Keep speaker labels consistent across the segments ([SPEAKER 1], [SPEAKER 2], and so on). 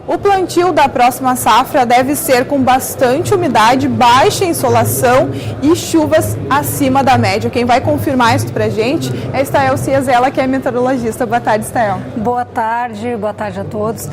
[SPEAKER 1] O plantio da próxima safra deve ser com bastante umidade, baixa insolação e chuvas acima da média. Quem vai confirmar isso pra gente é a Estael Ciazella, que é meteorologista. Boa tarde, Estael.
[SPEAKER 2] Boa tarde a todos.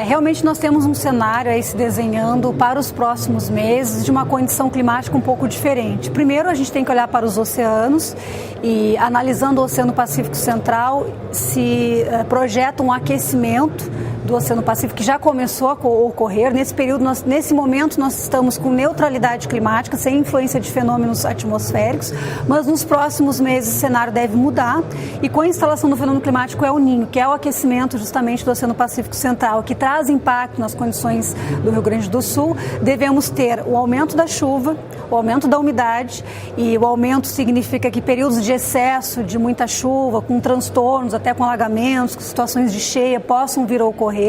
[SPEAKER 2] Realmente nós temos um cenário aí se desenhando para os próximos meses de uma condição climática um pouco diferente. Primeiro, a gente tem que olhar para os oceanos e, analisando o Oceano Pacífico Central, se projeta um aquecimento do Oceano Pacífico que já começou a ocorrer. Nesse momento, nós estamos com neutralidade climática, sem influência de fenômenos atmosféricos, mas nos próximos meses o cenário deve mudar e com a instalação do fenômeno climático El Niño, que é o aquecimento justamente do Oceano Pacífico Central, que traz impacto nas condições do Rio Grande do Sul, devemos ter o aumento da chuva, o aumento da umidade, e o aumento significa que períodos de excesso, de muita chuva, com transtornos, até com alagamentos, com situações de cheia, possam vir a ocorrer.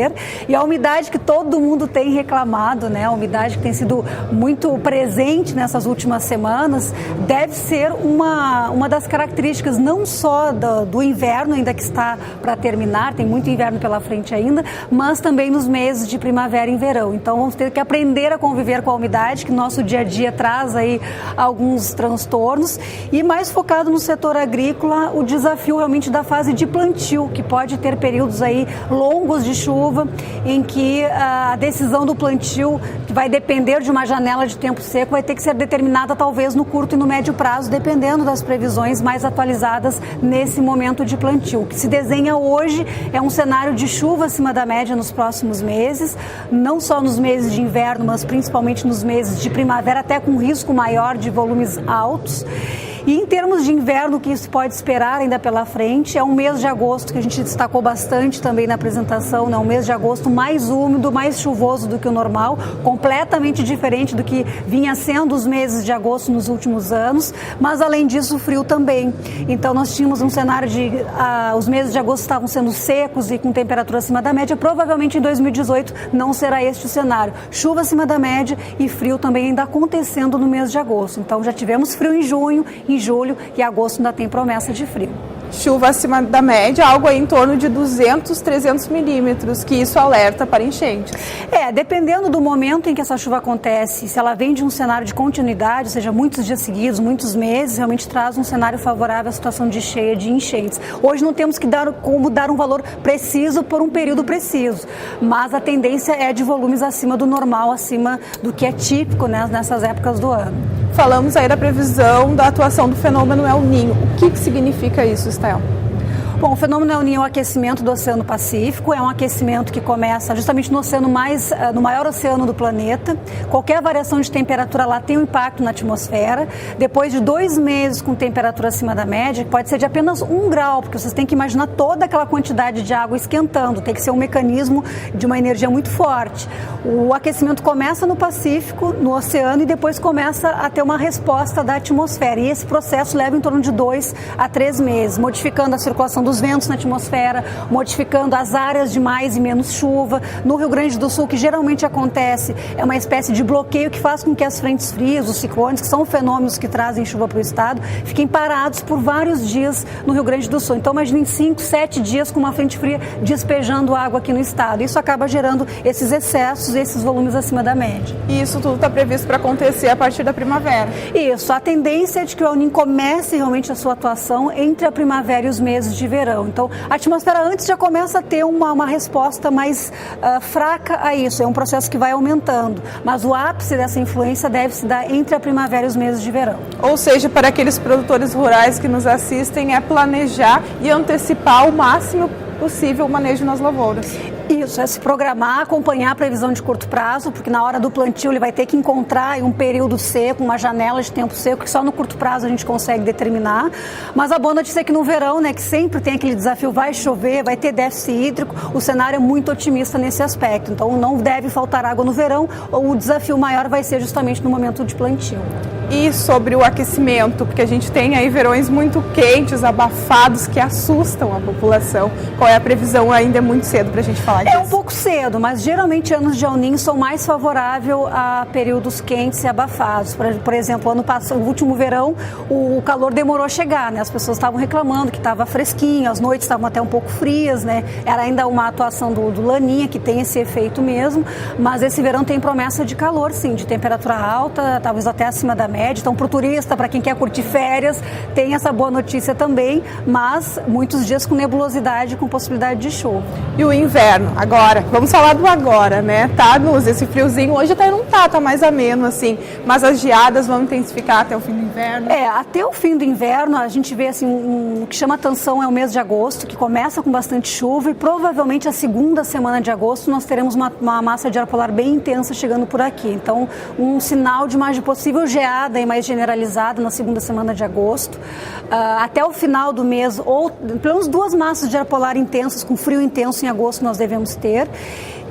[SPEAKER 2] E a umidade que todo mundo tem reclamado, né, a umidade que tem sido muito presente nessas últimas semanas, deve ser uma das características não só do inverno, ainda que está para terminar, tem muito inverno pela frente ainda, mas também nos meses de primavera e verão. Então vamos ter que aprender a conviver com a umidade, que nosso dia a dia traz aí alguns transtornos, e mais focado no setor agrícola, o desafio realmente da fase de plantio, que pode ter períodos aí longos de chuva, em que a decisão do plantio, que vai depender de uma janela de tempo seco, vai ter que ser determinada talvez no curto e no médio prazo, dependendo das previsões mais atualizadas nesse momento de plantio. O que se desenha hoje é um cenário de chuva acima da média nos próximos meses, não só nos meses de inverno, mas principalmente nos meses de primavera, até com risco maior de volumes altos. E em termos de inverno, o que se pode esperar ainda pela frente é um mês de agosto, que a gente destacou bastante também na apresentação, né? Um mês de agosto mais úmido, mais chuvoso do que o normal, completamente diferente do que vinha sendo os meses de agosto nos últimos anos, mas além disso, frio também. Então nós tínhamos um cenário de os meses de agosto estavam sendo secos e com temperatura acima da média. Provavelmente em 2018 não será este o cenário. Chuva acima da média e frio também ainda acontecendo no mês de agosto. Então já tivemos frio em junho, em julho, e agosto ainda tem promessa de frio.
[SPEAKER 1] Chuva acima da média, algo aí em torno de 200, 300 milímetros, que isso alerta para enchentes.
[SPEAKER 2] Dependendo do momento em que essa chuva acontece, se ela vem de um cenário de continuidade, ou seja, muitos dias seguidos, muitos meses, realmente traz um cenário favorável à situação de cheia, de enchentes. Hoje não temos como dar um valor preciso por um período preciso, mas a tendência é de volumes acima do normal, acima do que é típico, né, nessas épocas do ano.
[SPEAKER 1] Falamos aí da previsão da atuação do fenômeno El Niño. O que significa isso, Estael?
[SPEAKER 2] Bom, o fenômeno El Niño é o aquecimento do Oceano Pacífico, é um aquecimento que começa justamente no maior oceano do planeta. Qualquer variação de temperatura lá tem um impacto na atmosfera. Depois de 2 meses com temperatura acima da média, que pode ser de apenas 1 grau, porque vocês têm que imaginar toda aquela quantidade de água esquentando, tem que ser um mecanismo de uma energia muito forte. O aquecimento começa no Pacífico, no oceano, e depois começa a ter uma resposta da atmosfera. E esse processo leva em torno de 2 a 3 meses, modificando a circulação dos ventos na atmosfera, modificando as áreas de mais e menos chuva. No Rio Grande do Sul, o que geralmente acontece é uma espécie de bloqueio que faz com que as frentes frias, os ciclones, que são fenômenos que trazem chuva para o estado, fiquem parados por vários dias no Rio Grande do Sul. Então, imaginem 5, 7 dias com uma frente fria despejando água aqui no estado. Isso acaba gerando esses excessos, esses volumes acima da média.
[SPEAKER 1] E isso tudo está previsto para acontecer a partir da primavera?
[SPEAKER 2] Isso. A tendência é de que o El Niño comece realmente a sua atuação entre a primavera e os meses de verão. Então, a atmosfera antes já começa a ter uma resposta mais fraca a isso. É um processo que vai aumentando. Mas o ápice dessa influência deve se dar entre a primavera e os meses de verão.
[SPEAKER 1] Ou seja, para aqueles produtores rurais que nos assistem, é planejar e antecipar o máximo possível o manejo nas lavouras.
[SPEAKER 2] Isso, é se programar, acompanhar a previsão de curto prazo, porque na hora do plantio ele vai ter que encontrar um período seco, uma janela de tempo seco, que só no curto prazo a gente consegue determinar. Mas a boa notícia é que no verão, né, que sempre tem aquele desafio, vai chover, vai ter déficit hídrico, o cenário é muito otimista nesse aspecto. Então não deve faltar água no verão, o desafio maior vai ser justamente no momento de plantio.
[SPEAKER 1] E sobre o aquecimento, porque a gente tem aí verões muito quentes, abafados, que assustam a população. Qual é a previsão? Ainda é muito cedo para a gente falar disso.
[SPEAKER 2] É um pouco cedo, mas geralmente anos de El Niño são mais favoráveis a períodos quentes e abafados. Por exemplo, ano passado, o último verão, o calor demorou a chegar, né? As pessoas estavam reclamando que estava fresquinho, as noites estavam até um pouco frias, né? Era ainda uma atuação do Laninha, que tem esse efeito mesmo, mas esse verão tem promessa de calor, sim, de temperatura alta, talvez até acima da média. Então, para o turista, para quem quer curtir férias, tem essa boa notícia também, mas muitos dias com nebulosidade, com possibilidade de chuva.
[SPEAKER 1] E o inverno, agora, vamos falar do agora, né? Tá, Nuz, esse friozinho hoje até não tá mais ameno, assim, mas as geadas vão intensificar até o fim do inverno?
[SPEAKER 2] Até o fim do inverno, a gente vê, assim, o que chama atenção é o mês de agosto, que começa com bastante chuva e provavelmente a segunda semana de agosto nós teremos uma massa de ar polar bem intensa chegando por aqui. Então, um sinal de mais de possível geada e mais generalizada na segunda semana de agosto. Até o final do mês, ou pelo menos 2 massas de ar polar intensas, com frio intenso em agosto nós devemos ter.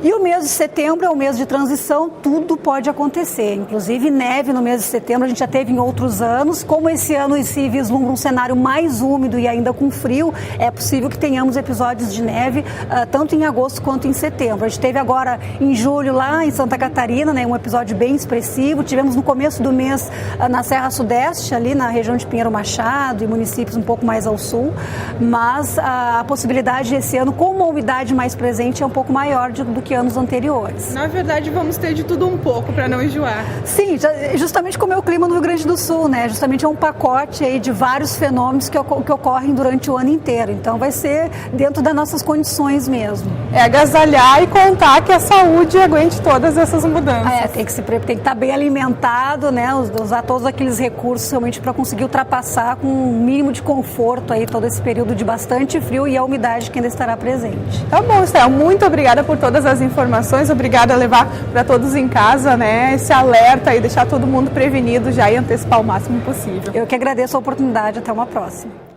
[SPEAKER 2] E o mês de setembro é o mês de transição, tudo pode acontecer, inclusive neve no mês de setembro, a gente já teve em outros anos. Como esse ano em si vislumbra um cenário mais úmido e ainda com frio, é possível que tenhamos episódios de neve tanto em agosto quanto em setembro. A gente teve agora em julho lá em Santa Catarina, né, um episódio bem expressivo, tivemos no começo do mês na Serra Sudeste, ali na região de Pinheiro Machado e municípios um pouco mais ao sul, mas a possibilidade esse ano, com uma umidade mais presente, é um pouco maior do que anos anteriores.
[SPEAKER 1] Na verdade, vamos ter de tudo um pouco para não enjoar.
[SPEAKER 2] Sim, justamente como é o clima no Rio Grande do Sul, né? Justamente é um pacote aí de vários fenômenos que ocorrem durante o ano inteiro. Então vai ser dentro das nossas condições mesmo.
[SPEAKER 1] É agasalhar e contar que a saúde aguente todas essas mudanças.
[SPEAKER 2] Tem que estar bem alimentado, né? Usar todos aqueles recursos realmente para conseguir ultrapassar com um mínimo de conforto aí todo esse período de bastante frio e a umidade que ainda estará presente.
[SPEAKER 1] Tá bom, Estel, muito obrigada por todas as informações, obrigada a levar para todos em casa, né, esse alerta e deixar todo mundo prevenido já e antecipar o máximo possível.
[SPEAKER 2] Eu que agradeço a oportunidade, até uma próxima.